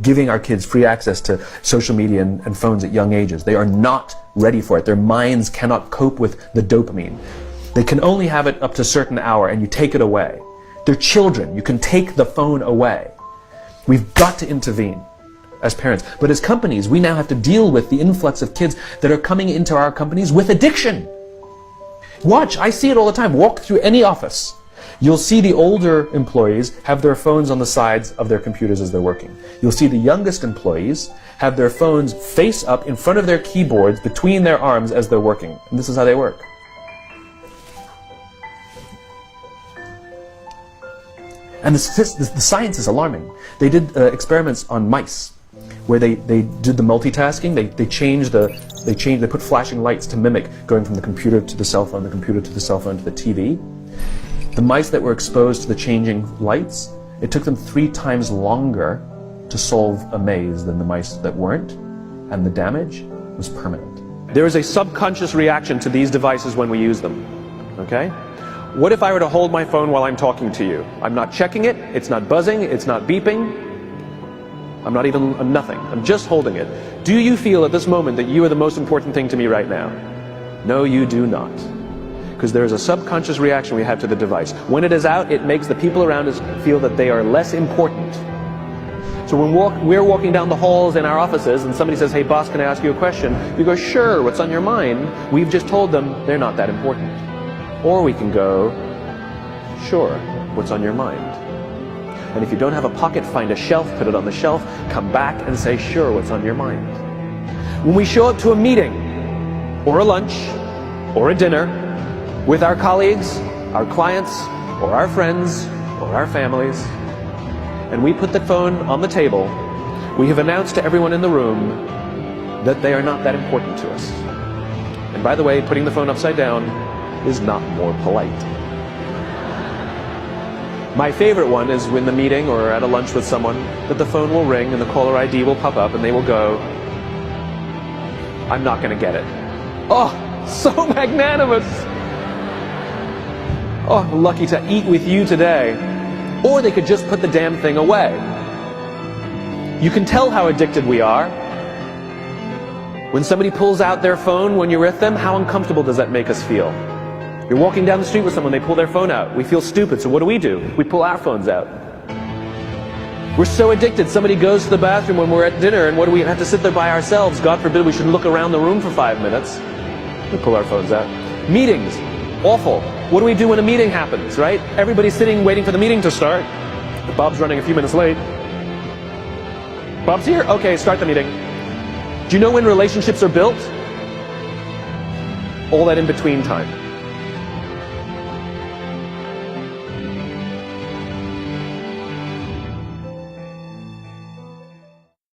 giving our kids free access to social media and phones at young ages. They are not ready for it. Their minds cannot cope with the dopamine. They can only have it up to a certain hour, and you take it away. They're children. You can take the phone away. We've got to intervene as parents. But as companies, we now have to deal with the influx of kids that are coming into our companies with addiction. Watch, I see it all the time. Walk through any office. You'll see the older employees have their phones on the sides of their computers as they're working. You'll see the youngest employees have their phones face up in front of their keyboards between their arms as they're working. And this is how they work. And the science is alarming. They did experiments on mice where they did the multitasking. They put flashing lights to mimic going from the computer to the cell phone, the computer to the cell phone to the TV. The mice that were exposed to the changing lights, it took them 3 times longer to solve a maze than the mice that weren't, and the damage was permanent. There is a subconscious reaction to these devices when we use them, okay? What if I were to hold my phone while I'm talking to you? I'm not checking it, it's not buzzing, it's not beeping, I'm not even nothing, I'm just holding it. Do you feel at this moment that you are the most important thing to me right now? No, you do not. Because there is a subconscious reaction we have to the device. When it is out, it makes the people around us feel that they are less important. So when we're walking down the halls in our offices and somebody says, hey boss, can I ask you a question? You go, sure, what's on your mind? We've just told them they're not that important. Or we can go, sure, what's on your mind? And if you don't have a pocket, find a shelf, put it on the shelf, come back and say, sure, what's on your mind? When we show up to a meeting, or a lunch, or a dinner, with our colleagues, our clients, or our friends, or our families, and we put the phone on the table, we have announced to everyone in the room that they are not that important to us. And by the way, putting the phone upside down is not more polite. My favorite one is when the meeting or at a lunch with someone, that the phone will ring and the caller ID will pop up and they will go, I'm not going to get it. Oh, so magnanimous. Oh, lucky to eat with you today. Or they could just put the damn thing away. You can tell how addicted we are. When somebody pulls out their phone when you're with them, how uncomfortable does that make us feel? You're walking down the street with someone, they pull their phone out. We feel stupid, so what do? We pull our phones out. We're so addicted. Somebody goes to the bathroom when we're at dinner, and what do we have to sit there by ourselves? God forbid we should look around the room for 5 minutes. We pull our phones out. Meetings, awful. What do we do when a meeting happens, right? Everybody's sitting waiting for the meeting to start. Bob's running a few minutes late. Bob's here? Okay, start the meeting. Do you know when relationships are built? All that in between time.